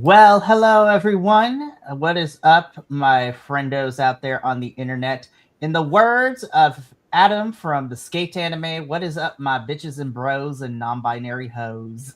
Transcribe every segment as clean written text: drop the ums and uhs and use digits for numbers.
Well, hello everyone. What is up, my friendos out there on the internet? In the words of Adam from the Skate Anime, what is up, my bitches and bros and non-binary hoes?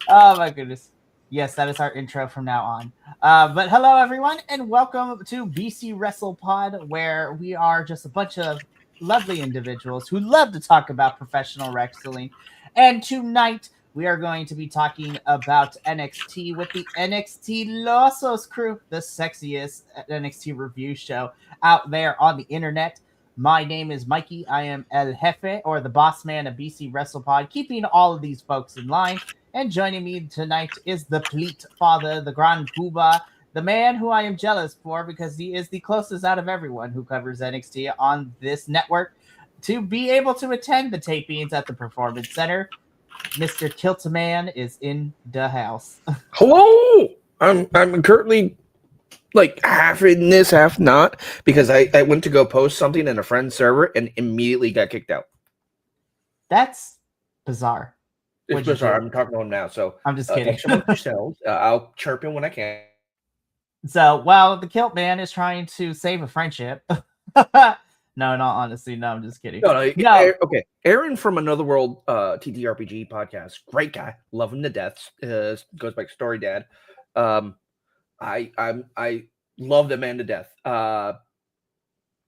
Oh my goodness. Yes, that is our intro from now on. But hello everyone, and welcome to BC Wrestle Pod, where we are just a bunch of lovely individuals who love to talk about professional wrestling. And tonight we are going to be talking about NXT with the NXTilosos crew, the sexiest NXT review show out there on the internet. My name is Mikey. I am El Jefe, or the boss man of BC WrestlePod, keeping all of these folks in line. And joining me tonight is the Pleat Father, the Grand Poobah, the man who I am jealous for because he is the closest out of everyone who covers NXT on this network to be able to attend the tapings at the Performance Center. Mr. Kiltman is in the house. Hello! I'm currently like half in this, half not, because I went to go post something in a friend's server and immediately got kicked out. That's bizarre. It's bizarre. I'm talking to him now, so I'm just kidding. I'll chirp him when I can. So while the Kilt Man is trying to save a friendship, no, not honestly, no, I'm just kidding. No. Okay, Aaron from Another World TTRPG podcast, great guy, love him to death. Goes by Story Dad. I love the man to death. I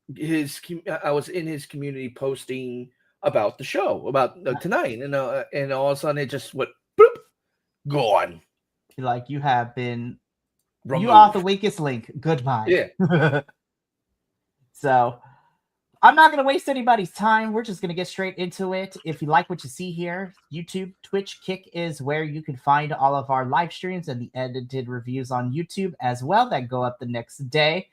was in his community posting about the show, about tonight, and all of a sudden it just went boop, gone. Like you have been, removed. You are the weakest link. Goodbye. Yeah. So I'm not going to waste anybody's time. We're just going to get straight into it. If you like what you see here, YouTube, Twitch, Kick is where you can find all of our live streams and the edited reviews on YouTube as well that go up the next day.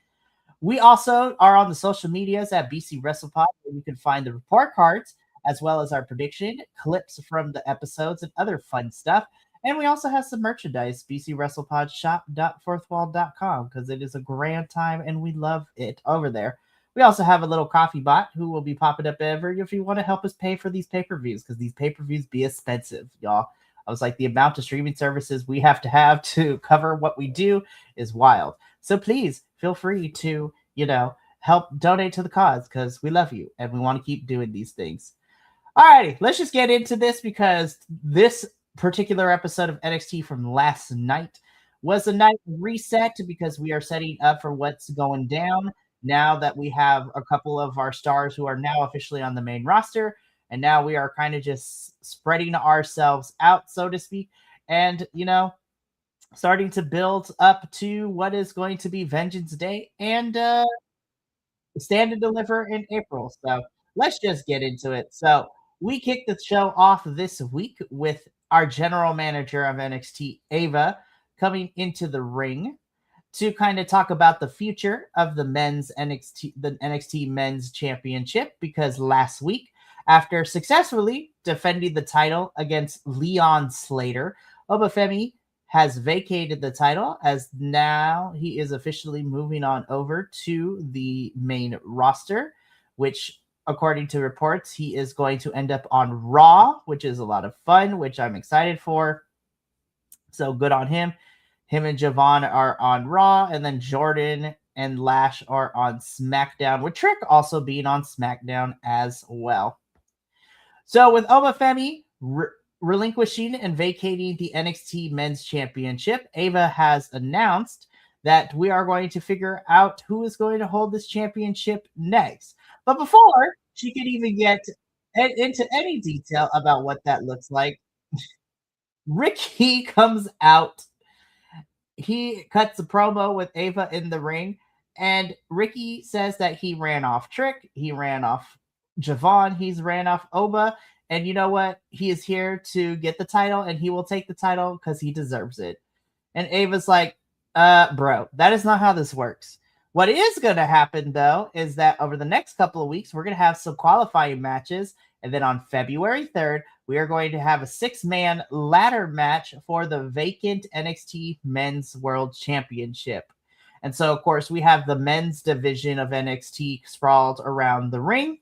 We also are on the social medias at BC WrestlePod, where you can find the report cards as well as our prediction, clips from the episodes, and other fun stuff. And we also have some merchandise, bcwrestlepodshop.fourthwall.com, because it is a grand time and we love it over there. We also have a little coffee bot who will be popping up if you want to help us pay for these pay-per-views, because these pay-per-views be expensive, y'all. I was like, the amount of streaming services we have to cover what we do is wild. So please feel free to, help donate to the cause, because we love you and we want to keep doing these things. Alrighty, let's just get into this, because this particular episode of NXT from last night was a night reset, because we are setting up for what's going down now that we have a couple of our stars who are now officially on the main roster, and now we are kind of just spreading ourselves out, so to speak, and starting to build up to what is going to be Vengeance Day and Stand and Deliver in April. So let's just get into it. So we kicked the show off this week with our general manager of NXT, Ava, coming into the ring to kind of talk about the future of the NXT Men's Championship, because last week, after successfully defending the title against Leon Slater, Obafemi has vacated the title, as now he is officially moving on over to the main roster, which, according to reports, he is going to end up on Raw, which is a lot of fun, which I'm excited for. So good on him. Him and Javon are on Raw, and then Jordan and Lash are on SmackDown, with Trick also being on SmackDown as well. So with Obafemi relinquishing and vacating the NXT Men's Championship, Ava has announced that we are going to figure out who is going to hold this championship next. But before she could even get into any detail about what that looks like, Ricky comes out. He cuts a promo with Ava in the ring, and Ricky says that he ran off Trick, he ran off Javon, he's ran off Oba, and you know what? He is here to get the title, and he will take the title because he deserves it. And Ava's like, bro, that is not how this works. What is going to happen, though, is that over the next couple of weeks, we're going to have some qualifying matches. And then on February 3rd, we are going to have a 6-man ladder match for the vacant NXT Men's World Championship. And so, of course, we have the men's division of NXT sprawled around the ring.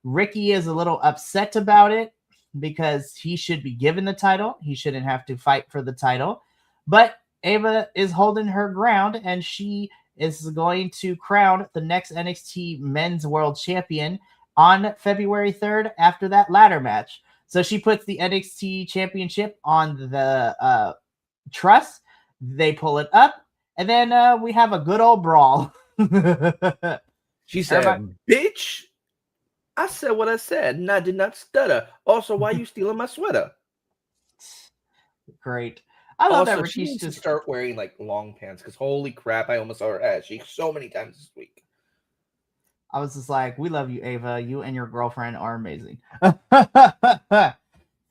Ricky is a little upset about it. because he should be given the title. He shouldn't have to fight for the title. But Ava is holding her ground, and she is going to crown the next NXT Men's World Champion on February 3rd after that ladder match. So she puts the NXT Championship on the truss. They pull it up, and then we have a good old brawl. She said, bitch, I said what I said, and I did not stutter. Also, why are you stealing my sweater? Great. I love also, that she needs to start wearing like long pants, because holy crap, I almost saw her ass cheeks so many times this week. I was just like, we love you, Ava. You and your girlfriend are amazing.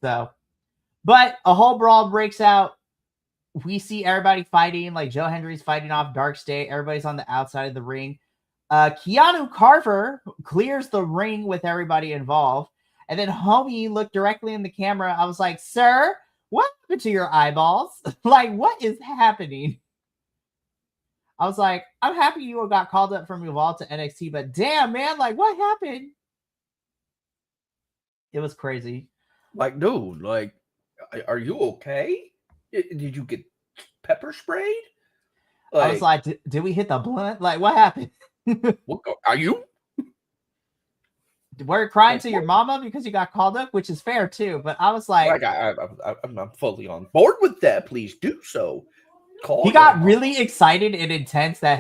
So, but a whole brawl breaks out. We see everybody fighting, like Joe Hendry's fighting off Dark State. Everybody's on the outside of the ring. Keanu Carver clears the ring with everybody involved. And then homie looked directly in the camera. I was like, sir, what happened to your eyeballs? Like, what is happening? I was like, I'm happy you got called up from Evolve to NXT, but damn, man, like, what happened? It was crazy. Like, dude, like, are you okay? Did you get pepper sprayed? Like, I was like, did we hit the blunt? Like, what happened? What, are you? Were you crying to your mama because you got called up, which is fair too. But I was like, I'm fully on board with that. Please do so. He got really excited and intense that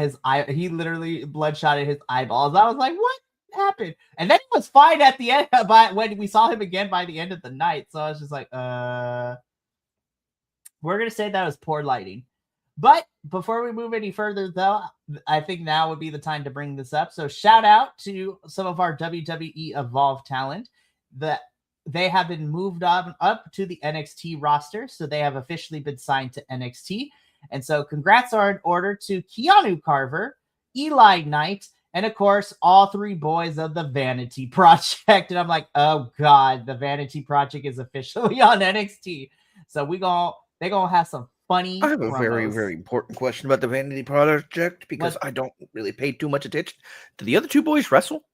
he literally bloodshotted his eyeballs. I was like, what happened? And then he was fine at the end, but when we saw him again by the end of the night. So I was just like, we're gonna say that was poor lighting. But before we move any further, though, I think now would be the time to bring this up. So shout out to some of our WWE Evolve talent that they have been moved up to the NXT roster. So they have officially been signed to NXT. And so congrats are in order to Keanu Carver, Eli Knight, and of course, all three boys of the Vanity Project. And I'm like, oh God, the Vanity Project is officially on NXT. So they're going to have some funny I have a promos. very, very important question about the Vanity Project because I don't really pay too much attention. Do the other two boys wrestle?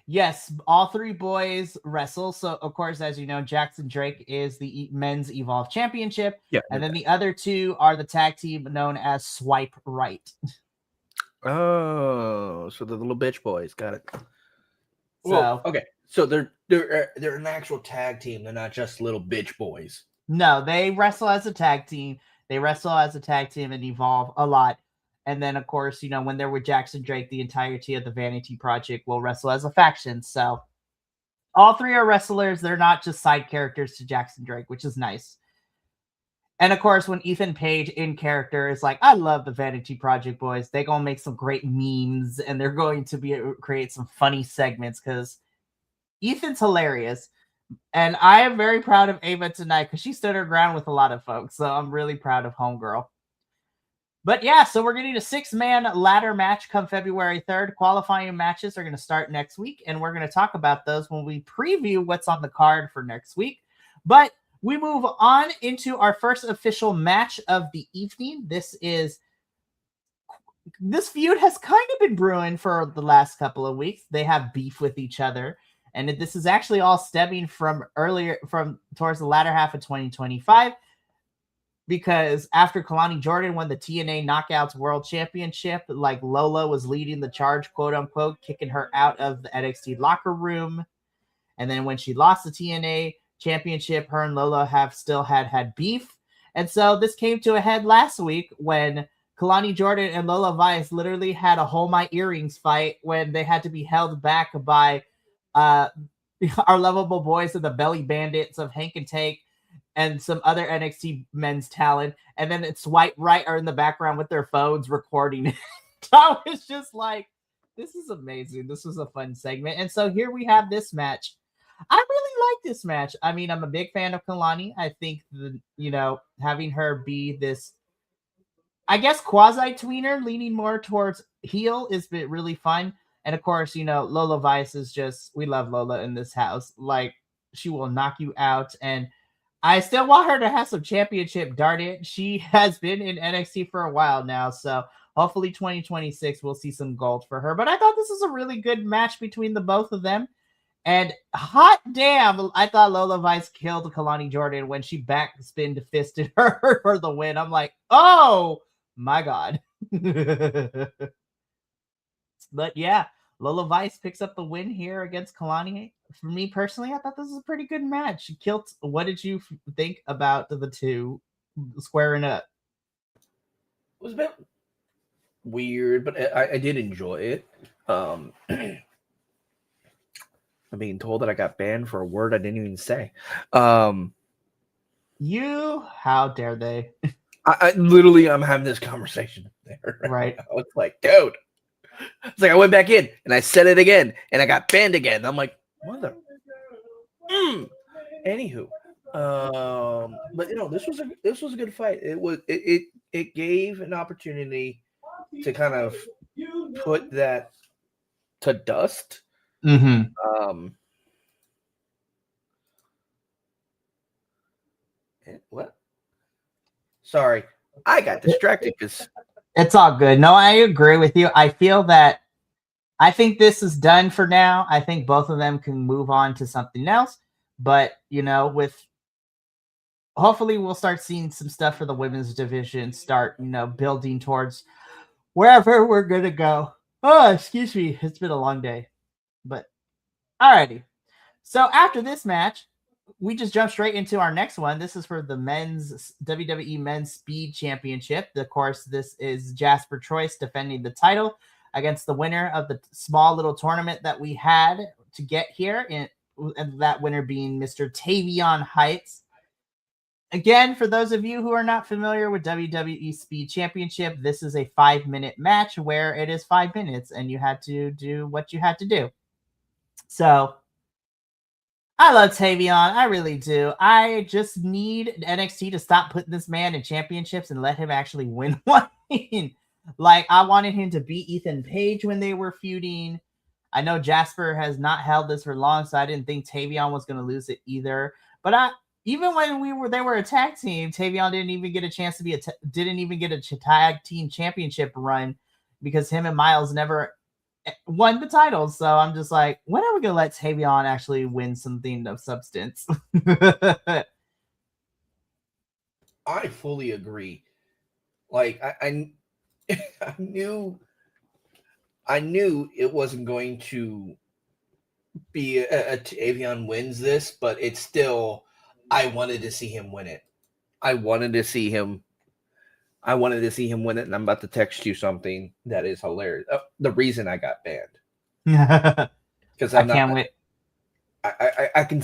Yes, all three boys wrestle. So, of course, as you know, Jackson Drake is the Men's Evolve Championship. Yeah, and then the other two are the tag team known as Swipe Right. Oh, so they're the little bitch boys. Got it. So, okay. So they're an actual tag team. They're not just little bitch boys. No, they wrestle as a tag team. They wrestle as a tag team and Evolve a lot. And then, of course, you know, when they're with Jackson Drake, the entirety of the Vanity Project will wrestle as a faction. So all three are wrestlers. They're not just side characters to Jackson Drake, which is nice. And, of course, when Ethan Page in character is like, I love the Vanity Project boys. They're going to make some great memes, and they're going to create some funny segments because Ethan's hilarious. And I am very proud of Ava tonight because she stood her ground with a lot of folks. So I'm really proud of Homegirl. But yeah, so we're getting a 6-man ladder match come February 3rd. Qualifying matches are going to start next week. And we're going to talk about those when we preview what's on the card for next week. But we move on into our first official match of the evening. This feud has kind of been brewing for the last couple of weeks. They have beef with each other. And this is actually all stemming from towards the latter half of 2025, because after Kalani Jordan won the TNA Knockouts World Championship, like Lola was leading the charge, quote unquote, kicking her out of the NXT locker room. And then when she lost the TNA Championship, her and Lola have still had beef. And so this came to a head last week when Kalani Jordan and Lola Vice literally had a hold my earrings fight when they had to be held back by our lovable boys of the Belly Bandits of Hank and Take and some other NXT men's talent. And then it's Swipe Right are in the background with their phones recording it. I was just like, this is amazing. This was a fun segment. And so here we have this match. I really like this match. I mean, I'm a big fan of Kalani. I think, having her be this, I guess, quasi-tweener, leaning more towards heel is really fun. And of course, Lola Vice is just, we love Lola in this house. Like, she will knock you out. And I still want her to have some championship darted. She has been in NXT for a while now. So hopefully 2026, we'll see some gold for her. But I thought this was a really good match between the both of them. And hot damn, I thought Lola Vice killed Kalani Jordan when she backspin fisted her for the win. I'm like, oh my God. But yeah, Lola Vice picks up the win here against Kalani. For me personally, I thought this was a pretty good match. She killed. What did you think about the two squaring up? It was a bit weird, but I did enjoy it. I'm being told that I got banned for a word I didn't even say. You, how dare they? I literally, I'm having this conversation there. Right. I was like, dude. It's like I went back in and I said it again and I got banned again. I'm like, mother. Anywho, but this was a good fight. It gave an opportunity to kind of put that to dust. Mm-hmm. What? Sorry, I got distracted because it's all good. No, I agree with you. I think this is done for now. I think both of them can move on to something else. But with hopefully we'll start seeing some stuff for the women's division start, building towards wherever we're gonna go. Oh, excuse me. It's been a long day. But alrighty. So after this match, we just jump straight into our next one. This is for the men's WWE Men's Speed Championship. Of course, this is Jasper Choice defending the title against the winner of the small little tournament that we had to get here, and that winner being Mr. Tavion Heights. Again, for those of you who are not familiar with WWE Speed Championship, this is a 5-minute match where it is 5 minutes and you had to do what you had to do. So I love Tavion. I really do. I just need NXT to stop putting this man in championships and let him actually win one. Like, I wanted him to beat Ethan Page when they were feuding. I know Jasper has not held this for long, so I didn't think Tavion was going to lose it either. But even when they were a tag team, Tavion didn't even get a chance to didn't even get a tag team championship run because him and Miles never won the titles. So I'm just like, when are we gonna let Tavion actually win something of substance? I fully agree. Like I knew it wasn't going to be a Tavion wins this, but it's still, I wanted to see him win it. I wanted to see him win it, and I'm about to text you something that is hilarious. The reason I got banned. Because I can't wait. I can.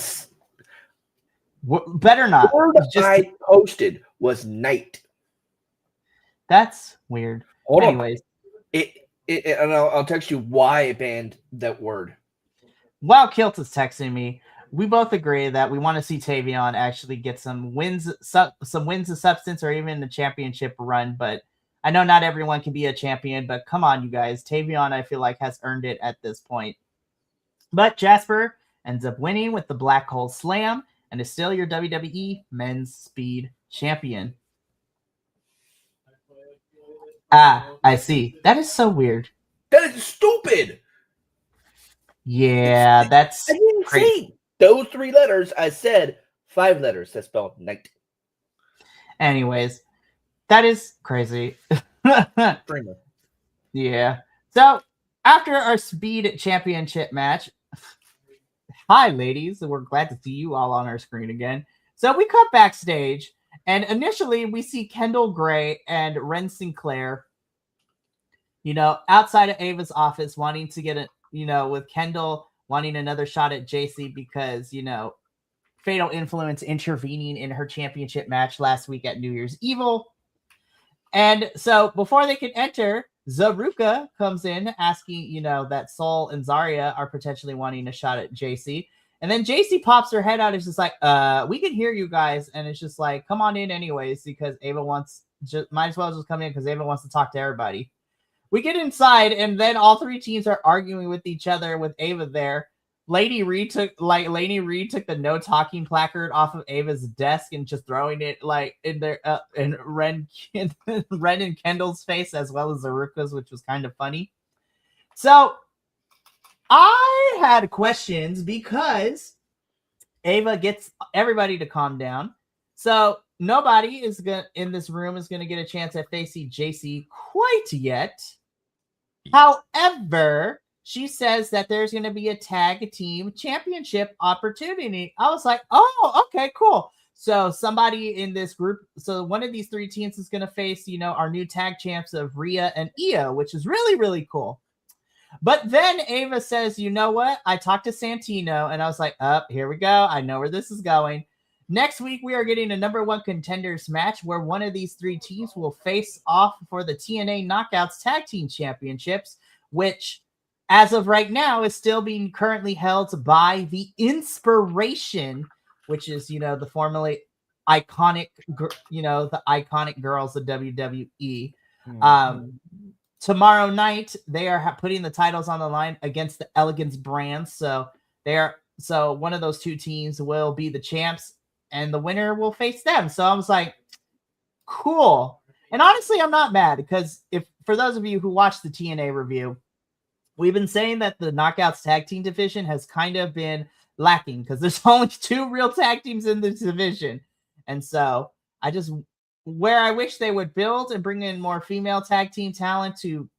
Better not. The word I posted was night. That's weird. Hold Anyways, and I'll text you why I banned that word. While Kilt is texting me, we both agree that we want to see Tavion actually get some wins of substance, or even the championship run. But I know not everyone can be a champion, but come on, you guys. Tavion, I feel like, has earned it at this point. But Jasper ends up winning with the Black Hole Slam and is still your WWE Men's Speed Champion. I see. That is so weird. That is stupid. Yeah, that's... I didn't say those 3 letters. I said 5 letters that spell night. Anyways, that is crazy. Yeah. So, after our Speed Championship match... Hi, ladies. We're glad to see you all on our screen again. So, we cut backstage, and initially, we see Kendall Gray and Ren Sinclair, outside of Ava's office wanting to get with Kendall wanting another shot at JC because, Fatal Influence intervening in her championship match last week at New Year's Evil. And so before they can enter, Zaruka comes in asking, that Sol and Zarya are potentially wanting a shot at JC. And then JC pops her head out. It's just like, we can hear you guys. And it's just like, come on in anyways, because Ava might as well just come in because Ava wants to talk to everybody. We get inside, and then all 3 teams are arguing with each other with Ava there. Lainey Reed took the no talking placard off of Ava's desk and just throwing it in their in Ren and Kendall's face, as well as Zaruka's, which was kind of funny. So I had questions because Ava gets everybody to calm down. So nobody is in this room is gonna get a chance at facing JC quite yet. However, she says that there's gonna be a tag team championship opportunity. I was like, oh, okay, cool. So somebody in this group, so one of these three teams is gonna face, our new tag champs of Rhea and Io, which is really, really cool. But then Ava says, you know what? I talked to Santino and I was like, here we go. I know where this is going. Next week, we are getting a number one contenders match where one of these three teams will face off for the TNA Knockouts Tag Team Championships, which, as of right now, is still being currently held by the Inspiration, which is, the formerly iconic, the iconic girls of WWE. Tomorrow night, they are putting the titles on the line against the Elegance Brands. So one of those two teams will be the champs, and the winner will face them. So I was like, cool. And honestly, I'm not mad because for those of you who watched the TNA review, we've been saying that the Knockouts tag team division has kind of been lacking because there's only two real tag teams in this division. And so where I wish they would build and bring in more female tag team talent to,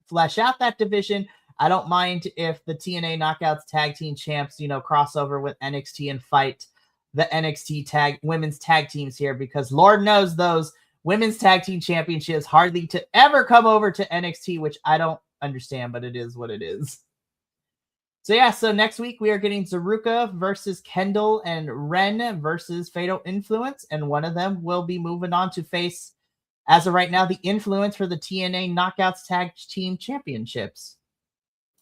flesh out that division. I don't mind if the TNA Knockouts tag team champs, cross over with NXT and fight the NXT women's tag teams here, because Lord knows those women's tag team championships hardly to ever come over to NXT, which I don't understand, but it is what it is. So next week we are getting Zaruka versus Kendall and Ren versus Fatal Influence, and one of them will be moving on to face, as of right now, the Influence for the TNA Knockouts Tag Team Championships.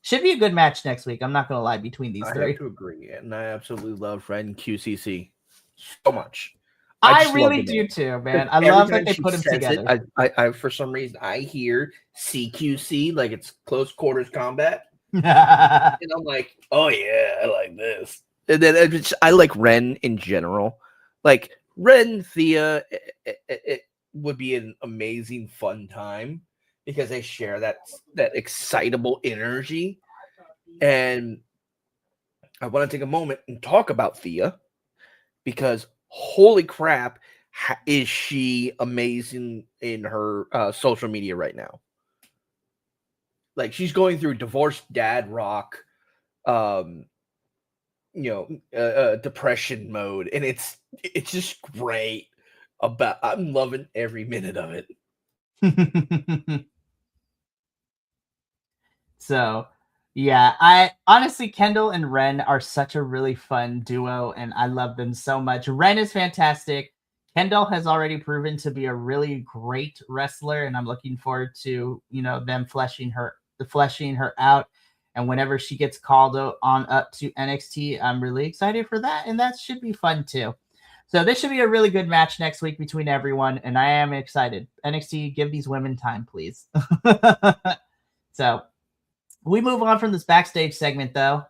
Should be a good match next week. I'm not going to lie, between these three. I have to agree, and I absolutely love Ren QCC so much. I really do too, man. I love that they put them together. I for some reason I hear CQC like it's close quarters combat. And I'm like, oh yeah, I like this. And then I like Ren in general. Like Ren, Thea, it would be an amazing fun time because they share that excitable energy. And I want to take a moment and talk about Thea because holy crap, is she amazing in her social media right now. Like she's going through divorced dad rock, depression mode, and it's just great. I'm loving every minute of it. So, yeah, I honestly, Kendall and Ren are such a really fun duo, and I love them so much. Ren is fantastic. Kendall has already proven to be a really great wrestler, and I'm looking forward to them fleshing her out. And whenever she gets called on up to NXT, I'm really excited for that, and that should be fun too. So this should be a really good match next week between everyone, and I am excited. NXT, give these women time, please. So we move on from this backstage segment, though.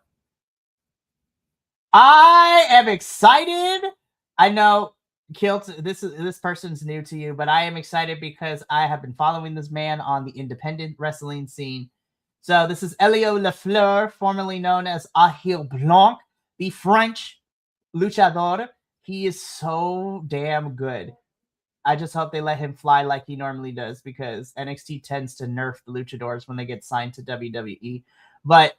I am excited. I know, Kilt, this person's new to you, but I am excited because I have been following this man on the independent wrestling scene. So this is Elio Lafleur, formerly known as Achille Blanc, the French luchador. He is so damn good. I just hope they let him fly like he normally does, because NXT tends to nerf the luchadors when they get signed to WWE. But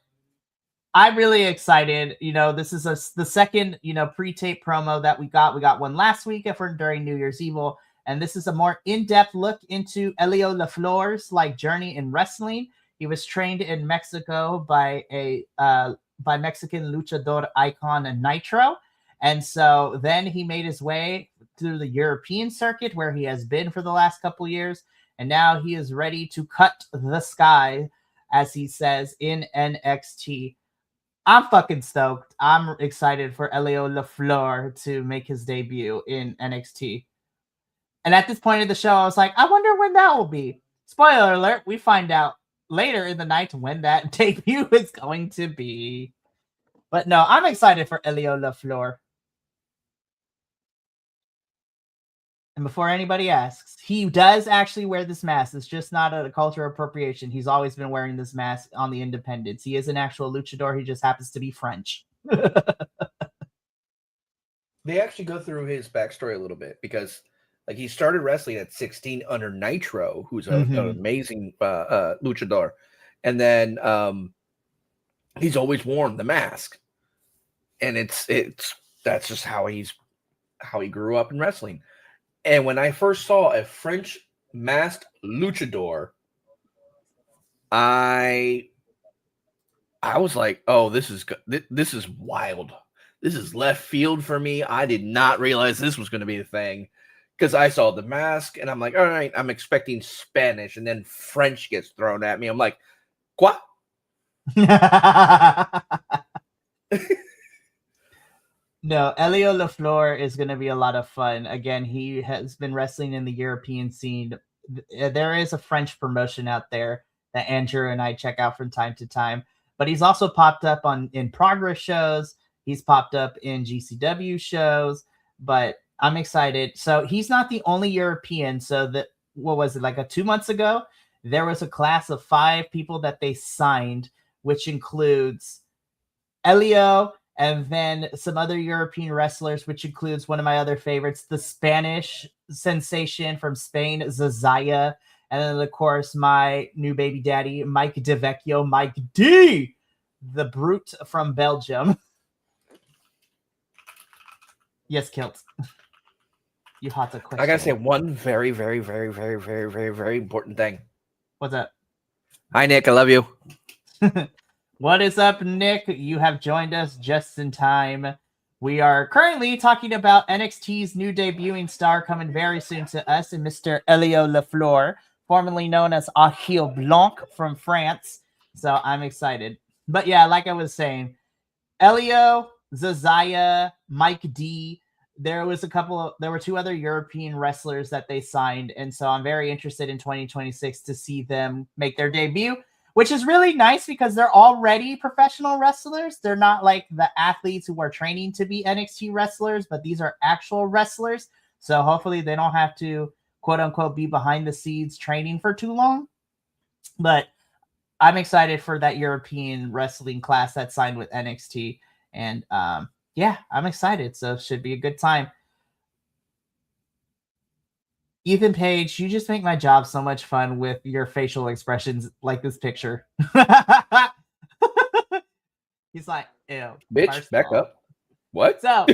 I'm really excited. This is the second, pre-tape promo that we got. We got one last week during New Year's Evil, and this is a more in-depth look into Elio Lafleur's journey in wrestling. He was trained in Mexico by Mexican luchador icon Nitro. And so then he made his way through the European circuit, where he has been for the last couple years. And now he is ready to cut the sky, as he says, in NXT. I'm fucking stoked. I'm excited for Elio Lafleur to make his debut in NXT. And at this point of the show, I was like, I wonder when that will be. Spoiler alert, we find out later in the night when that debut is going to be. But no, I'm excited for Elio Lafleur. And before anybody asks, he does actually wear this mask. It's just not a cultural appropriation. He's always been wearing this mask on the Independents. He is an actual luchador. He just happens to be French. They actually go through his backstory a little bit because, like, he started wrestling at 16 under Nitro, who's an amazing luchador, and then he's always worn the mask, and that's just how he grew up in wrestling. And when I first saw a French masked luchador, I was like, "Oh, this is wild. This is left field for me. I did not realize this was going to be a thing." Because I saw the mask, and I'm like, "All right, I'm expecting Spanish," and then French gets thrown at me. I'm like, "What?" No, Elio LaFleur is going to be a lot of fun. Again, he has been wrestling in the European scene. There is a French promotion out there that Andrew and I check out from time to time, but he's also popped up in Progress shows. He's popped up in GCW shows, but I'm excited. So he's not the only European. So what was it, like 2 months ago? There was a class of 5 people that they signed, which includes Elio, and then some other European wrestlers, which includes one of my other favorites, the Spanish sensation from Spain, Zazaya. And then, of course, my new baby daddy, Mike DeVecchio, Mike D, the brute from Belgium. Yes, Kilt. You had to question. I gotta say one very, very, very, very, very, very, very important thing. What's that? Hi, Nick. I love you. What is up, Nick? You have joined us just in time. We are currently talking about NXT's new debuting star coming very soon to us, and Mr. Elio LaFleur, formerly known as Achille Blanc from France. So I'm excited. But yeah, like I was saying, Elio, Zazaya, Mike D. There were 2 other European wrestlers that they signed, and so I'm very interested in 2026 to see them make their debut, which is really nice because they're already professional wrestlers. They're not like the athletes who are training to be NXT wrestlers, but these are actual wrestlers. So hopefully they don't have to, quote unquote, be behind the scenes training for too long. But I'm excited for that European wrestling class that signed with NXT. And yeah, I'm excited. So it should be a good time. Ethan Page, you just make my job so much fun with your facial expressions like this picture. He's like, ew. Bitch, back up. What? So,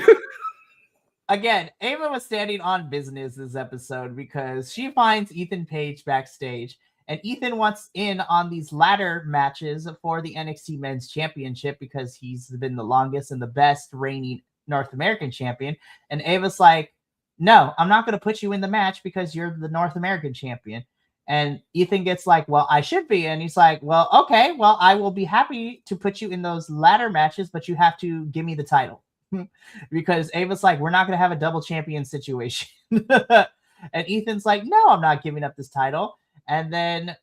again, Ava was standing on business this episode because she finds Ethan Page backstage, and Ethan wants in on these ladder matches for the NXT Men's Championship because he's been the longest and the best reigning North American champion. And Ava's like, no, I'm not going to put you in the match because you're the North American champion. And Ethan gets like, well, I should be. And he's like, well, okay, well, I will be happy to put you in those ladder matches, but you have to give me the title. Because Ava's like, we're not going to have a double champion situation. And Ethan's like, no, I'm not giving up this title. And then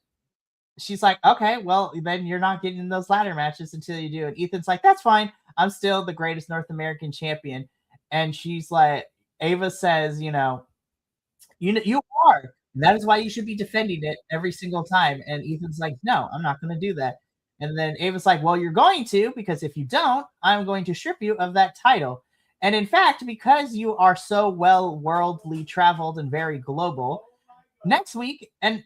she's like, okay, well, then you're not getting in those ladder matches until you do. And Ethan's like, that's fine. I'm still the greatest North American champion. And she's like, Ava says, you are. And that is why you should be defending it every single time. And Ethan's like, no, I'm not going to do that. And then Ava's like, well, you're going to, because if you don't, I'm going to strip you of that title. And in fact, because you are so well worldly traveled and very global, next week, and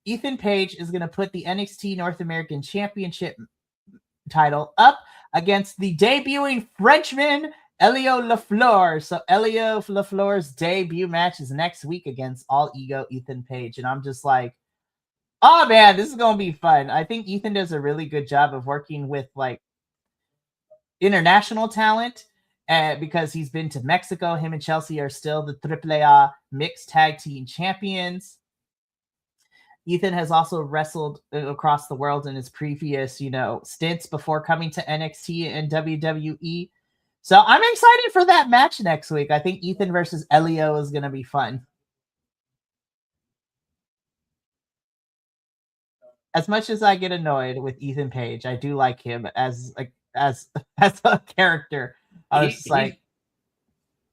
Ethan Page is going to put the NXT North American Championship title up against the debuting Frenchman, Elio LaFleur. So Elio LaFleur's debut match is next week against All Ego Ethan Page. And I'm just like, oh man, this is going to be fun. I think Ethan does a really good job of working with like international talent because he's been to Mexico. Him and Chelsea are still the AAA mixed tag team champions. Ethan has also wrestled across the world in his previous, stints before coming to NXT and WWE. So I'm excited for that match next week. I think Ethan versus Elio is going to be fun. As much as I get annoyed with Ethan Page, I do like him as a character. I was just like,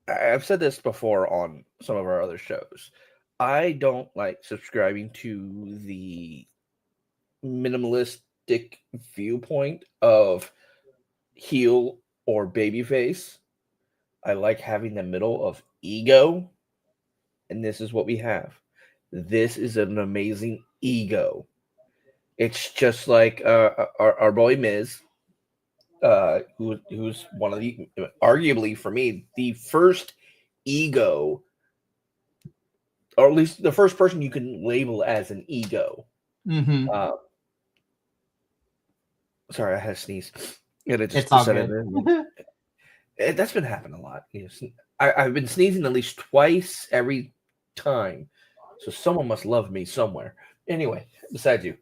I've said this before on some of our other shows. I don't like subscribing to the minimalistic viewpoint of heel or babyface. I like having the middle of ego, and this is what we have. This is an amazing ego. It's just like our boy Miz, who's one of the, arguably for me, the first ego, or at least the first person you can label as an ego. Mm-hmm. Sorry, I had a sneeze. And it just It's all set good. in. That's been happening a lot. I've been sneezing at least twice every time. So someone must love me somewhere. Anyway, besides you.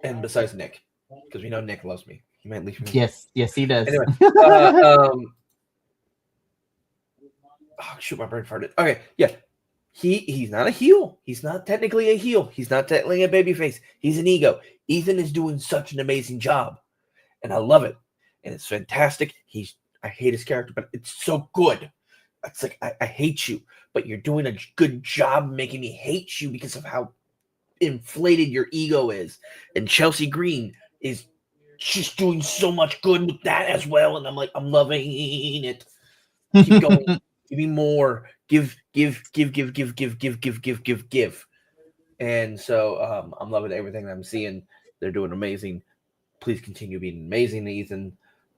And besides Nick. Because we know Nick loves me. He might leave me. Yes, he does. Anyway. Oh, shoot, my brain farted. Okay, yeah. He's not a heel. He's not technically a heel. He's not technically a babyface. He's an ego. Ethan is doing such an amazing job. And I love it. And it's fantastic. I hate his character, but it's so good. It's like, I hate you, but you're doing a good job making me hate you because of how inflated your ego is. And Chelsea Green is just doing so much good with that as well. And I'm like, I'm loving it. Keep going. Give me more. Give. And so I'm loving everything that I'm seeing. They're doing amazing. Please continue being amazing, Ethan.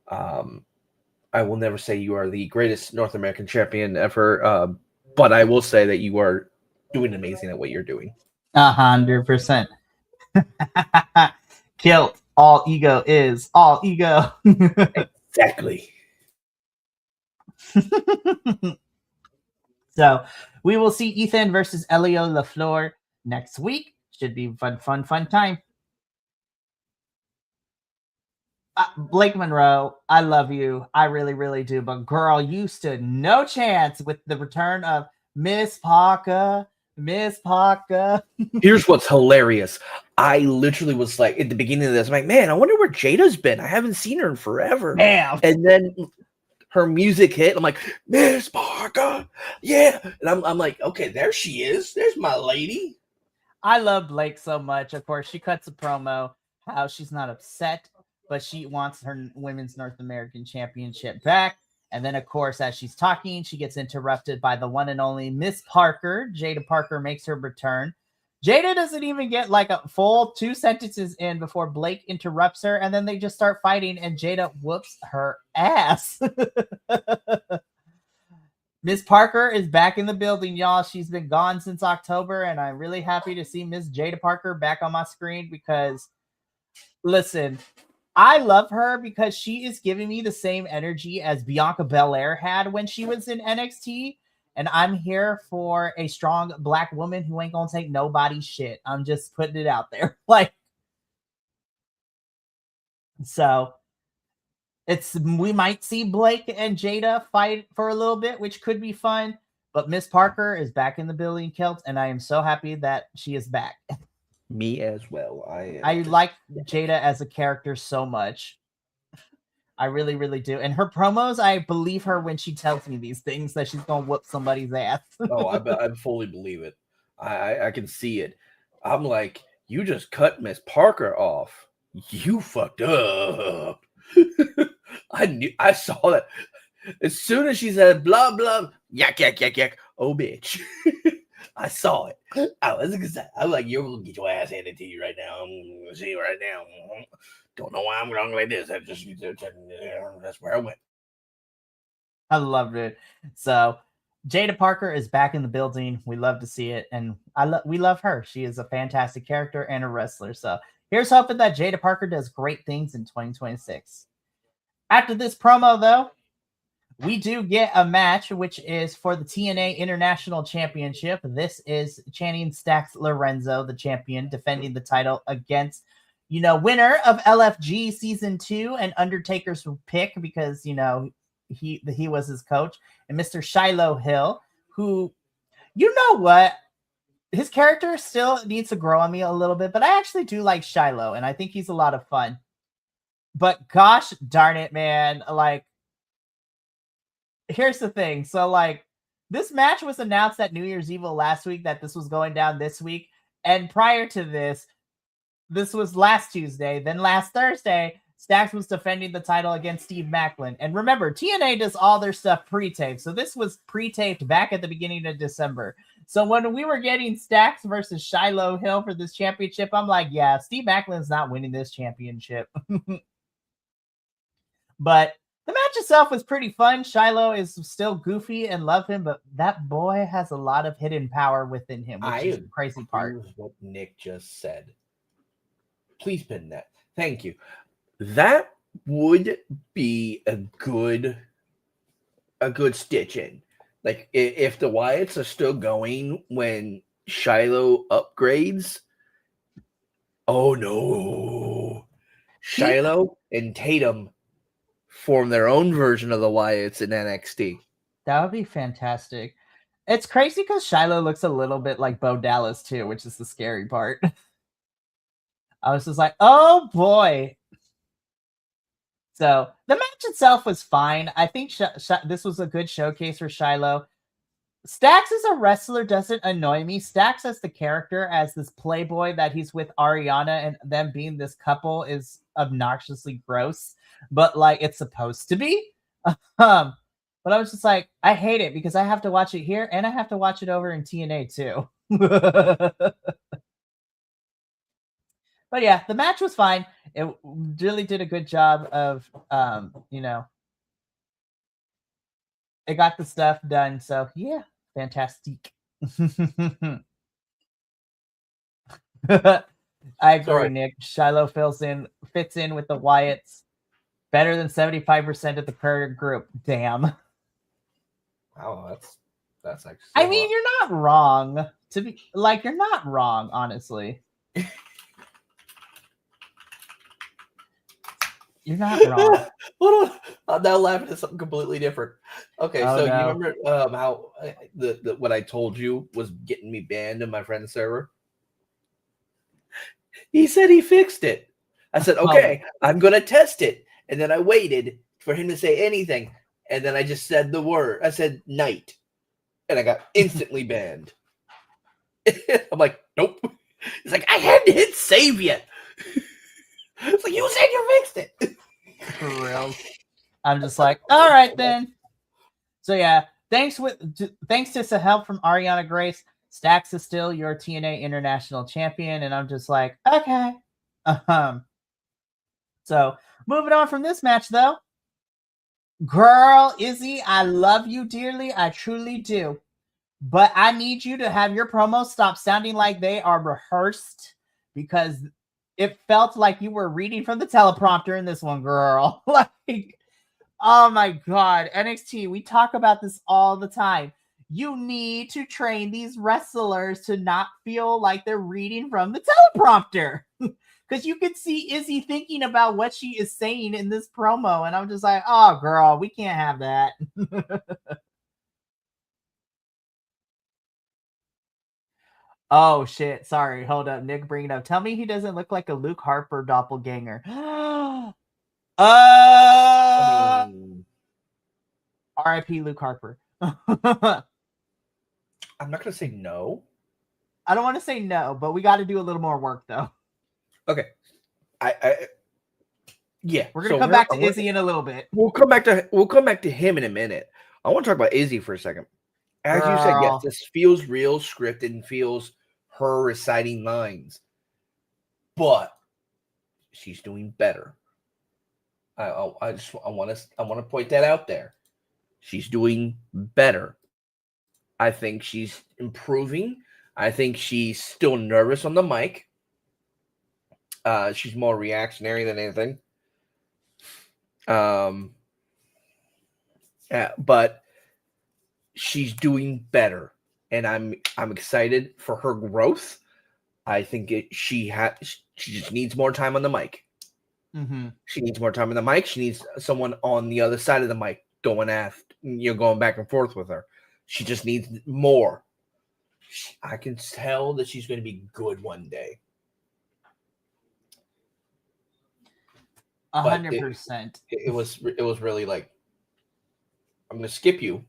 I will never say you are the greatest North American champion ever, but I will say that you are doing amazing at what you're doing. 100%. Kilt. All ego is all ego. Exactly. So we will see Ethan versus Elio LaFleur next week. Should be fun time. Blake Monroe, I love you. I really, really do. But girl, you stood no chance with the return of Miss Parker. Miss Parker. Here's what's hilarious. I literally was like, at the beginning of this, I'm like, man, I wonder where Jada's been. I haven't seen her in forever. Damn. And then her music hit. I'm like, Miss Parker, yeah. And I'm like, okay, there she is. There's my lady. I love Blake so much. Of course, she cuts a promo how she's not upset, but she wants her Women's North American Championship back. And then, of course, as she's talking, she gets interrupted by the one and only Miss Parker. Jada Parker makes her return. Jada doesn't even get like a full 2 sentences in before Blake interrupts her, and then they just start fighting, and Jada whoops her ass. Miss Parker is back in the building, y'all. She's been gone since October, and I'm really happy to see Miss Jada Parker back on my screen because, listen, I love her because she is giving me the same energy as Bianca Belair had when she was in NXT. And I'm here for a strong black woman who ain't gonna take nobody's shit. I'm just putting it out there. So we might see Blake and Jada fight for a little bit, which could be fun. But Miss Parker is back in the building, Kilt, and I am so happy that she is back. Me as well. I like Jada as a character so much. I really, really do. And her promos, I believe her when she tells me these things that she's going to whoop somebody's ass. Oh, I fully believe it. I can see it. I'm like, you just cut Miss Parker off. You fucked up. I saw that. As soon as she said blah, blah, yak, yak, yak, yak. Oh, bitch. I saw it. I'm like, you're going to get your ass handed to you right now. I'm going to see you right now. Don't know why I'm wrong like this. That's where I went. I loved it. So Jada Parker is back in the building. We love to see it. And we love her. She is a fantastic character and a wrestler. So here's hoping that Jada Parker does great things in 2026. After this promo, though, we do get a match, which is for the TNA International Championship. This is Channing Stacks Lorenzo, the champion, defending the title against, winner of LFG Season 2 and Undertaker's pick because, he was his coach, and Mr. Shiloh Hill, who, what? His character still needs to grow on me a little bit, but I actually do like Shiloh, and I think he's a lot of fun. But gosh darn it, man, here's the thing. So like this match was announced at New Year's Eve last week that this was going down this week. And prior to this was last Tuesday. Then last Thursday, Stacks was defending the title against Steve Macklin. And remember, TNA does all their stuff pre-taped. So this was pre-taped back at the beginning of December. So when we were getting Stacks versus Shiloh Hill for this championship, I'm like, yeah, Steve Macklin's not winning this championship. But the match itself was pretty fun. Shiloh is still goofy and love him, but that boy has a lot of hidden power within him, which is the crazy part. With what Nick just said. Please pin that. Thank you. That would be a good stitch in. Like if the Wyatts are still going when Shiloh upgrades. Oh no. Shiloh and Tatum form their own version of the Wyatts in NXT. That would be fantastic. It's crazy because Shiloh looks a little bit like Bo Dallas too, which is the scary part. I was just like, oh boy. So the match itself was fine. I think this was a good showcase for Shiloh. Stacks as a wrestler doesn't annoy me. Stacks as the character, as this playboy that he's with Ariana and them being this couple is obnoxiously gross, but like it's supposed to be. But I was just like, I hate it because I have to watch it here and I have to watch it over in TNA too. But yeah, the match was fine. It really did a good job of, it got the stuff done. So yeah, fantastic. I agree, Nick. Shiloh fits in with the Wyatts better than 75% of the current group. Damn. Wow, that's actually. I mean, you're not wrong. You're not wrong, honestly. You're not wrong. Hold on. I'm now laughing at something completely different. Okay, Oh, so no. you remember how what I told you was getting me banned in my friend's server? He said he fixed it. I said, okay, I'm going to test it. And then I waited for him to say anything. And then I just said the word. I said night. And I got instantly banned. I'm like, nope. He's like, I hadn't hit save yet. It's like, you said you fixed it. For real. I'm just like, all right then. So yeah, thanks to some help from Ariana Grace, Stacks is still your TNA International Champion, and I'm just like, okay. So moving on from this match though, girl Izzy, I love you dearly, I truly do, but I need you to have your promos stop sounding like they are rehearsed because it felt like you were reading from the teleprompter in this one, girl. Like, oh my God, NXT, we talk about this all the time. You need to train these wrestlers to not feel like they're reading from the teleprompter. Because you could see Izzy thinking about what she is saying in this promo. And I'm just like, oh, girl, we can't have that. Oh, shit. Sorry. Hold up. Nick, bring it up. Tell me he doesn't look like a Luke Harper doppelganger. R.I.P. Luke Harper. I'm not going to say no. I don't want to say no, but we got to do a little more work, though. Okay. Yeah. We're going to come back to Izzy in a little bit. We'll come back to him in a minute. I want to talk about Izzy for a second. As you said, yes, this feels real scripted and feels her reciting lines. But she's doing better. I want to point that out there. She's doing better. I think she's improving. I think she's still nervous on the mic. She's more reactionary than anything. But she's doing better, and I'm excited for her growth. I think she just needs more time on the mic. Mm-hmm. She needs more time on the mic. She needs someone on the other side of the mic going back and forth with her. She just needs more. I can tell that she's going to be good one day. 100%. It was really like, I'm going to skip you.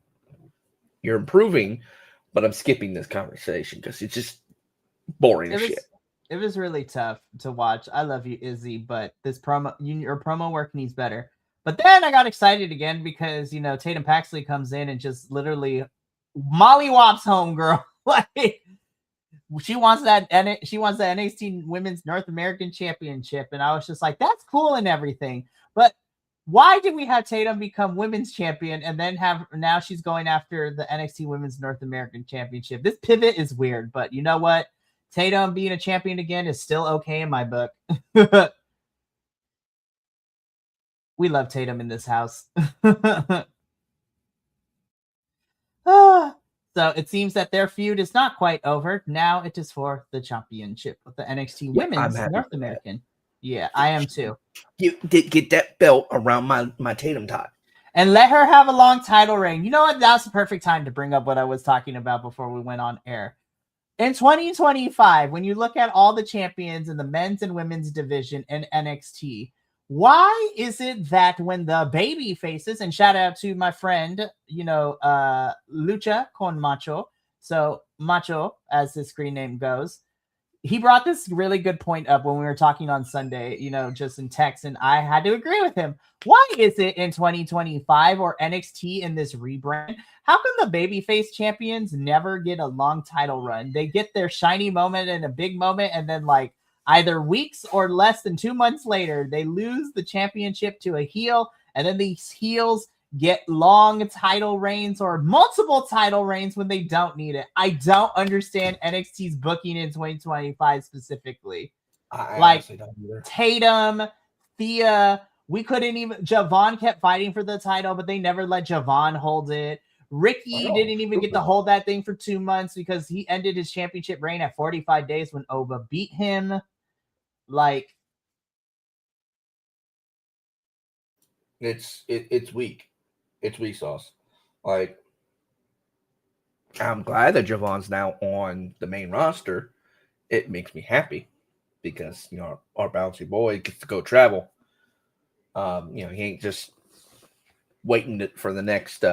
You're improving, but I'm skipping this conversation because it's just boring as shit. It was really tough to watch. I love you, Izzy, but your promo work needs better. But then I got excited again because, Tatum Paxley comes in and just literally mollywops homegirl. Like, she wants that NXT Women's North American Championship. And I was just like, that's cool and everything. But why did we have Tatum become women's champion and then now she's going after the NXT Women's North American Championship? This pivot is weird, but you know what? Tatum being a champion again is still okay in my book. We love Tatum in this house. So it seems that their feud is not quite over. Now it is for the championship with the NXT Women's North American. Yeah, I am too. You get that belt around my Tatum tie. And let her have a long title reign. You know what? That's the perfect time to bring up what I was talking about before we went on air. In 2025, when you look at all the champions in the men's and women's division in NXT, why is it that when the baby faces, and shout out to my friend, Lucha con Macho, so Macho, as his screen name goes, he brought this really good point up when we were talking on Sunday, just in text, and I had to agree with him. Why is it in 2025 or NXT in this rebrand, how come the babyface champions never get a long title run? They get their shiny moment and a big moment, and then like either weeks or less than 2 months later, they lose the championship to a heel, and then these heels get long title reigns or multiple title reigns when they don't need it. I don't understand NXT's booking in 2025 specifically. I like don't either. Tatum, Thea, we couldn't even. Javon kept fighting for the title, but they never let Javon hold it. Ricky didn't even get to hold that thing for 2 months because he ended his championship reign at 45 days when Oba beat him. Like, it's weak. It's weak sauce. Like, I'm glad that Javon's now on the main roster. It makes me happy because our bouncy boy gets to go travel. He ain't just waiting for the next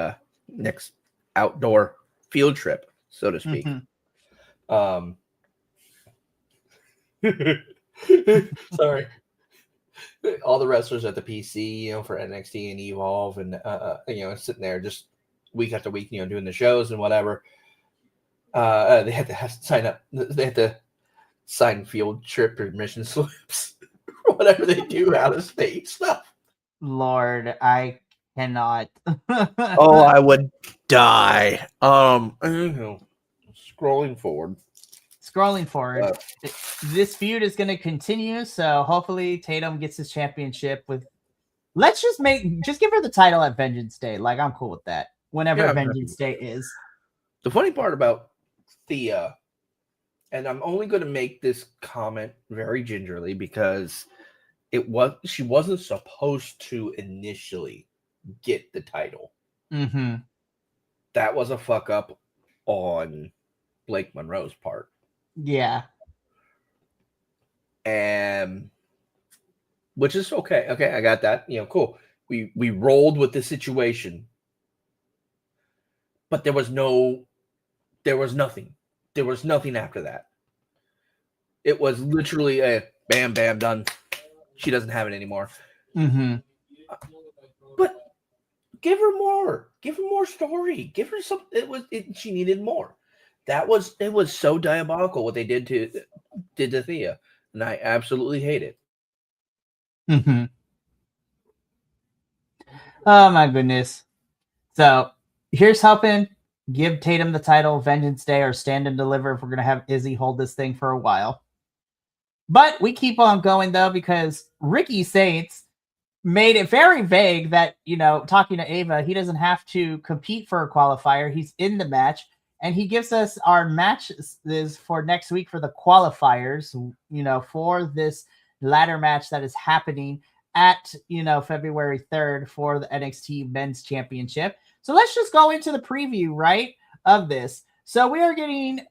outdoor field trip, so to speak. Sorry. All the wrestlers at the PC, for NXT and Evolve, and sitting there just week after week, doing the shows and whatever. They had to sign up. They had to sign field trip permission slips, whatever they do out of state stuff. Lord, I cannot. Oh, I would die. Scrolling forward. This feud is going to continue, so hopefully Tatum gets his championship with. Let's just give her the title at Vengeance Day. Like, I'm cool with that. Whenever Vengeance Day is. The funny part about Thea, and I'm only going to make this comment very gingerly because she wasn't supposed to initially get the title. Mm-hmm. That was a fuck up on Blake Monroe's part. Yeah. And which is okay. Okay, I got that. Cool. We rolled with the situation. But there was nothing. There was nothing after that. It was literally a bam, bam, done. She doesn't have it anymore. Mm-hmm. But give her more. Give her more story. Give her some. She needed more. It was so diabolical what they did to Thea, and I absolutely hate it. Mm-hmm. Oh my goodness. So here's hoping. Give Tatum the title Vengeance Day or stand and deliver if we're gonna have Izzy hold this thing for a while. But we keep on going though because Ricky Saints made it very vague that talking to Ava, he doesn't have to compete for a qualifier. He's in the match. And he gives us our matches for next week for the qualifiers, for this ladder match that is happening at, February 3rd for the NXT Men's Championship. So let's just go into the preview, right, of this. So we are getting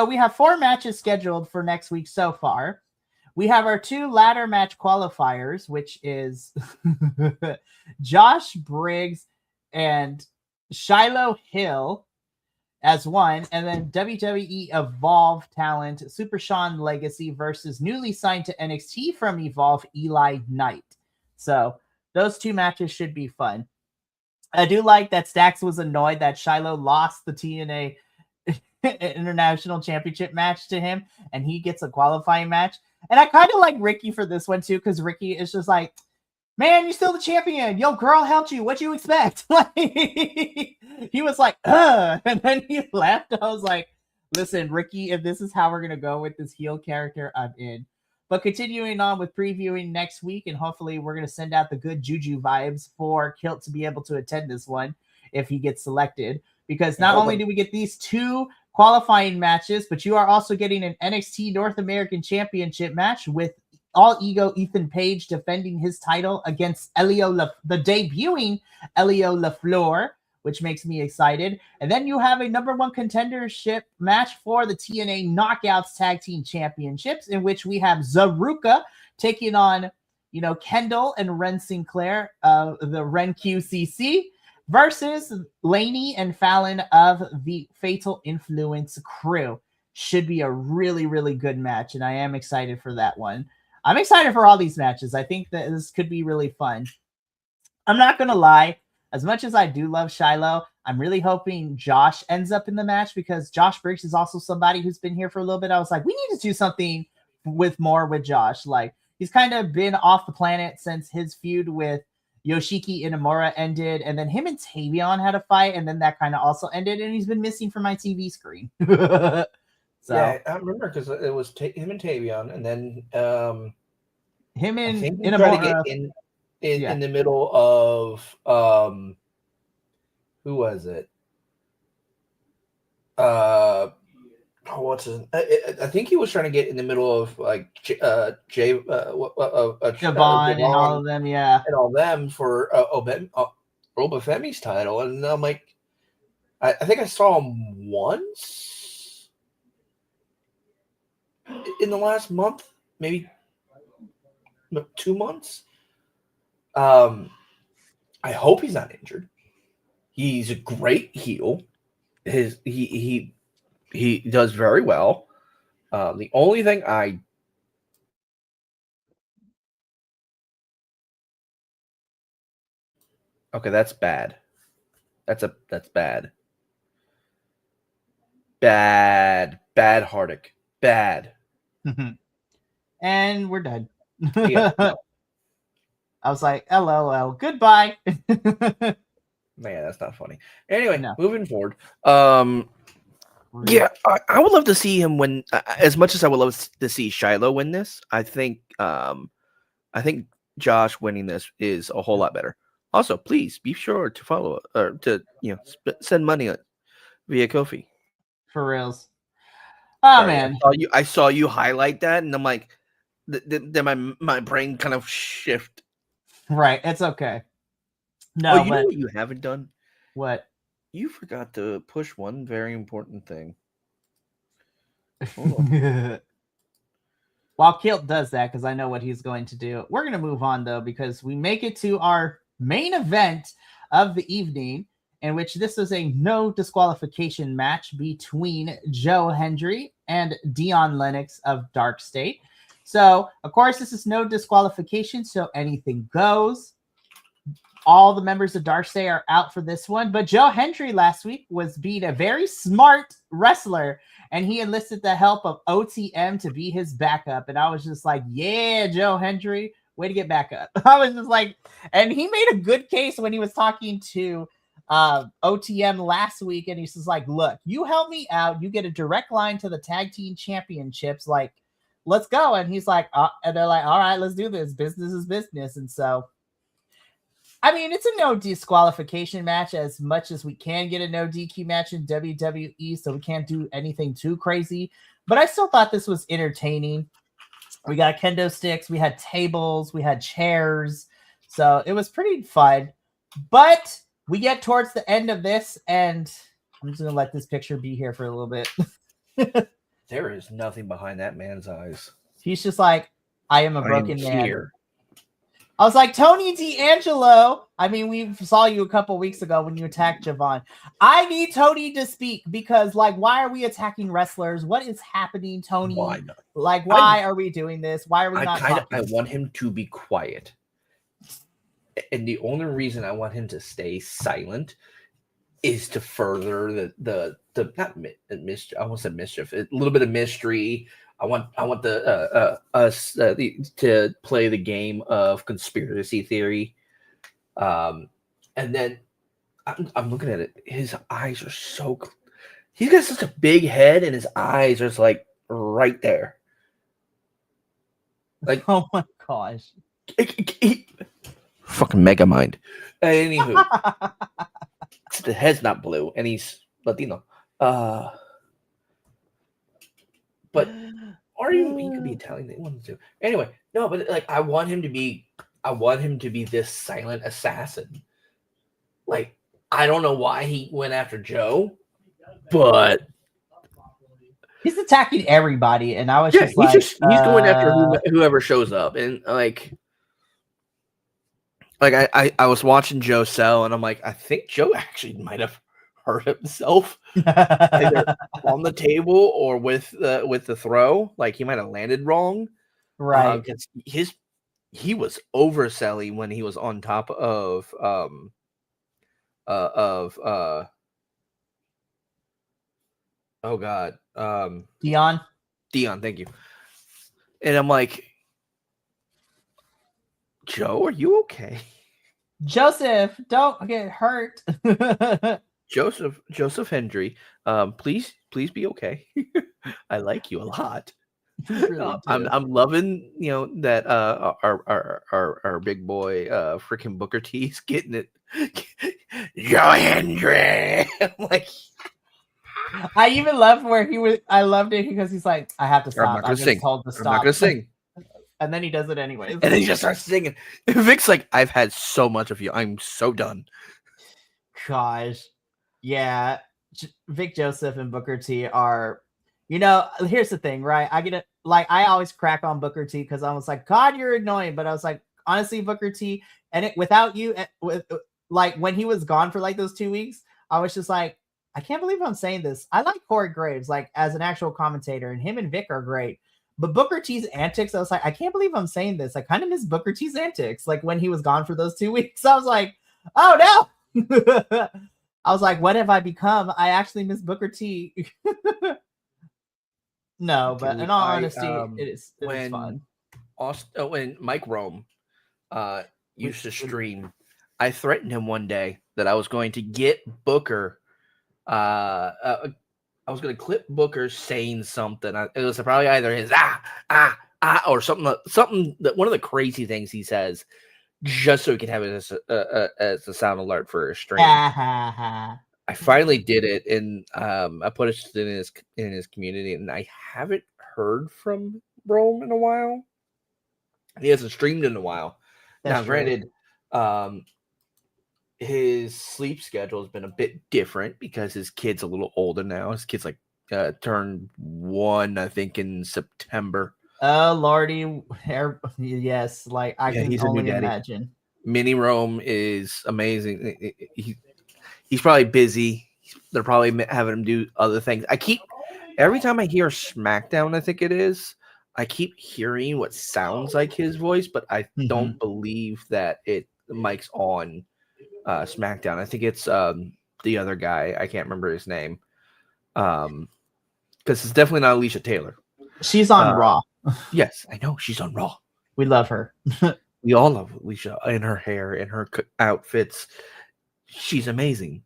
we have 4 matches scheduled for next week so far. We have our 2 ladder match qualifiers, which is Josh Briggs and Shiloh Hill as one, and then WWE Evolve talent Super Sean Legacy versus newly signed to NXT from Evolve Eli Knight. So those two matches should be fun. I do like that Stax was annoyed that Shiloh lost the TNA International Championship match to him, and he gets a qualifying match. And I kind of like Ricky for this one too, because Ricky is just like, man, you're still the champion. Yo, girl helped you. What you expect? He was like, and then he left. I was like, listen, Ricky, if this is how we're going to go with this heel character, I'm in. But continuing on with previewing next week, and hopefully we're going to send out the good juju vibes for Kilt to be able to attend this one if he gets selected. Because not only do we get these two qualifying matches, but you are also getting an NXT North American Championship match with All Ego Ethan Page defending his title against the debuting Elio LaFleur, which makes me excited. And then you have a number one contendership match for the TNA Knockouts Tag Team Championships, in which we have Zaruka taking on, Kendall and Ren Sinclair of the Ren QCC versus Laney and Fallon of the Fatal Influence crew. Should be a really, really good match, and I am excited for that one. I'm excited for all these matches. I think that this could be really fun. I'm not going to lie. As much as I do love Shiloh, I'm really hoping Josh ends up in the match, because Josh Briggs is also somebody who's been here for a little bit. I was like, we need to do something with Josh. Like, he's kind of been off the planet since his feud with Yoshiki Inamura ended, and then him and Tavion had a fight, and then that kind of also ended, and he's been missing from my TV screen. So, yeah, I remember, because it was him and Tavion, and then him and I think he Inamura tried to get in the middle of who was it? What's his? I think he was trying to get in the middle of like Javon and all of them, and all them for Obafemi's title, and I'm like, I think I saw him once in the last month, maybe 2 months. I hope he's not injured. He's a great heel. He does very well. The only thing that's bad. That's bad. Bad Hardick. Bad. And we're done. Yeah, no. I was like, LOL, goodbye. Man, that's not funny. Anyway, No. Moving forward. Yeah, I would love to see him win. As much as I would love to see Shiloh win this, I think Josh winning this is a whole lot better. Also, please be sure to follow or to send money via Ko-fi. For reals. Oh, sorry, man, I saw you highlight that, and I'm like, then my brain kind of shift. Right, it's okay. No, know what you haven't done? What? You forgot to push one very important thing. While Kilt does that, because I know what he's going to do, we're going to move on, though, because we make it to our main event of the evening, in which this is a no disqualification match between Joe Hendry and Dion Lennox of Dark State. So, of course, this is no disqualification, so anything goes. All the members of Dark State are out for this one, but Joe Hendry last week was being a very smart wrestler, and he enlisted the help of OTM to be his backup. And I was just like, yeah, Joe Hendry, way to get back up. I was just like, and he made a good case when he was talking to OTM last week, and he's just like, look, you help me out, you get a direct line to the tag team championships, like, let's go. And he's like, and they're like, all right, let's do this. Business is business. And so, I mean, it's a no disqualification match, as much as we can get a no DQ match in WWE, so we can't do anything too crazy. But I still thought this was entertaining. We got kendo sticks, we had tables, we had chairs, so it was pretty fun. But we get towards the end of this, and I'm just going to let this picture be here for a little bit. There is nothing behind that man's eyes. He's just like, I am a broken man. Here. I was like, Tony D'Angelo. I mean, we saw you a couple weeks ago when you attacked Javon. I need Tony to speak because, like, why are we attacking wrestlers? What is happening, Tony? Why not? Like, why are we doing this? Why are we not talking? I want him to be quiet. And the only reason I want him to stay silent is to further the not mischief. I almost said mischief. A little bit of mystery. I want us to play the game of conspiracy theory. And then I'm looking at it. His eyes are so. He's got such a big head, and his eyes are just like right there. Like, oh my gosh. Fucking mega mind. Anywho, the head's not blue, and he's Latino. But or even he could be Italian. They wanted to. Anyway, no, but like I want him to be this silent assassin. Like I don't know why he went after Joe, but he's attacking everybody, and I was he's going after whoever shows up, and like I was watching Joe sell, and I'm like, I think Joe actually might have hurt himself either on the table or with the throw. Like he might have landed wrong, right? Because he was overselling when he was on top of oh god, Dion, thank you. And I'm like, Joe, are you okay? Joseph, don't get hurt. Joseph Hendry, please be okay. I like you a lot. Really I'm loving, that our big boy freaking Booker T's getting it. Joe Hendry. I'm like, I even love where he was. I loved it because he's like, I have to stop. I'm not gonna sing. Told to stop. I'm not gonna sing. And then he does it anyway. And then he just starts singing. Vic's like, I've had so much of you. I'm so done. Gosh. Yeah. Vic Joseph and Booker T are, here's the thing, right? I always crack on Booker T because I was like, God, you're annoying. But I was like, honestly, Booker T, and without you, like when he was gone for like those 2 weeks, I was just like, I can't believe I'm saying this. I like Corey Graves, like as an actual commentator, and him and Vic are great. But Booker T's antics, I was like, I can't believe I'm saying this. I kind of miss Booker T's antics. Like when he was gone for those 2 weeks, I was like, oh no. I was like, what have I become? I actually miss Booker T. No, but in all honesty, it is fun. When Mike Rome used to stream, I threatened him one day that I was going to get Booker. I was going to clip Booker saying something. It was probably either his or something that one of the crazy things he says, just so he can have it as a sound alert for his stream. I finally did it, and I put it in his community, and I haven't heard from Rome in a while. He hasn't streamed in a while. Now, granted, his sleep schedule has been a bit different because his kid's a little older now. His kid's like turned 1, I think, in September. Oh Lordy, yes, like I can only imagine. Mini Rome is amazing. He's probably busy. They're probably having him do other things. Every time I hear SmackDown, I think it is, I keep hearing what sounds like his voice, but I don't believe that the mic's on SmackDown. I think it's the other guy. I can't remember his name. Because it's definitely not Alicia Taylor. She's on Raw. Yes, I know she's on Raw. We love her. We all love Alicia and her hair and her outfits. She's amazing.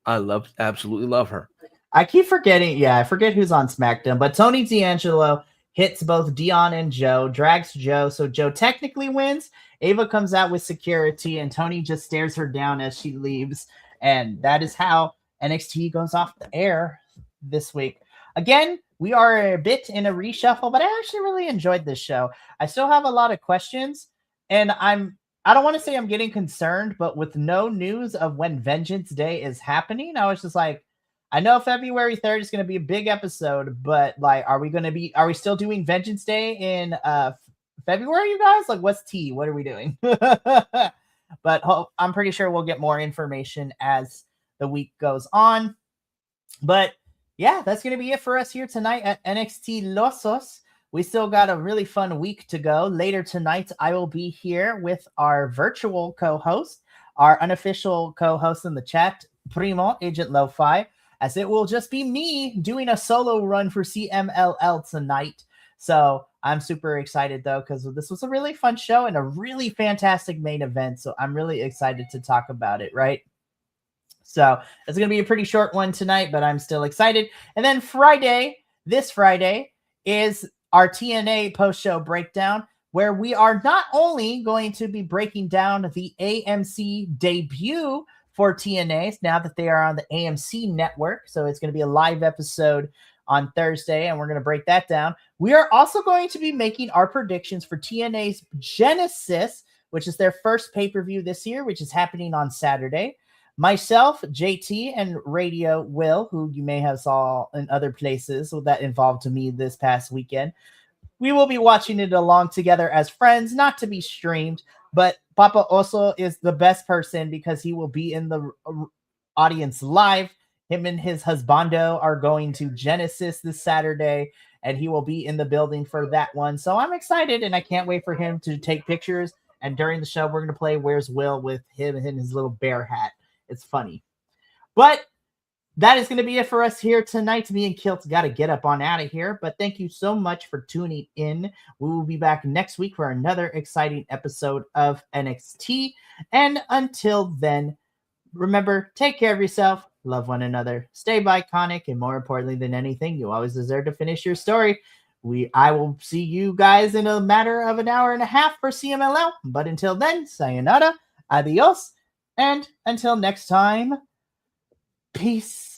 I absolutely love her. I keep forgetting. Yeah, I forget who's on SmackDown, but Tony D'Angelo hits both Dion and Joe, drags Joe. So Joe technically wins. Ava comes out with security, and Tony just stares her down as she leaves. And that is how NXT goes off the air this week. Again, we are a bit in a reshuffle, but I actually really enjoyed this show. I still have a lot of questions, and I don't want to say I'm getting concerned, but with no news of when Vengeance Day is happening, I was just like, I know February 3rd is going to be a big episode, but like, are we still doing Vengeance Day in February, you guys? Like, what's T? What are we doing? But I'm pretty sure we'll get more information as the week goes on. But yeah, that's going to be it for us here tonight at NXTilosos. We still got a really fun week to go. Later tonight, I will be here with our virtual co-host, our unofficial co-host in the chat, Primo, Agent Lo-Fi, as it will just be me doing a solo run for CMLL tonight. So I'm super excited, though, because this was a really fun show and a really fantastic main event. So I'm really excited to talk about it, right? So it's going to be a pretty short one tonight, but I'm still excited. And then this Friday, is our TNA post-show breakdown, where we are not only going to be breaking down the AMC debut for TNA now that they are on the AMC network. So it's going to be a live episode on Thursday, and we're going to break that down. We are also going to be making our predictions for TNA's Genesis, which is their first pay-per-view this year, which is happening on Saturday. Myself, JT, and Radio Will, who you may have saw in other places that involved me this past weekend, we will be watching it along together as friends, not to be streamed, but Papa Oso is the best person because he will be in the audience live. Him and his husbando are going to Genesis this Saturday, and he will be in the building for that one. So I'm excited, and I can't wait for him to take pictures. And during the show, we're going to play Where's Will with him and his little bear hat. It's funny. But that is going to be it for us here tonight. Me and Kilt got to get up on out of here. But thank you so much for tuning in. We will be back next week for another exciting episode of NXT. And until then, remember, take care of yourself, love one another, stay iconic, and more importantly than anything, you always deserve to finish your story. I will see you guys in a matter of an hour and a half for CMLL. But until then, sayonara, adios, and until next time, peace.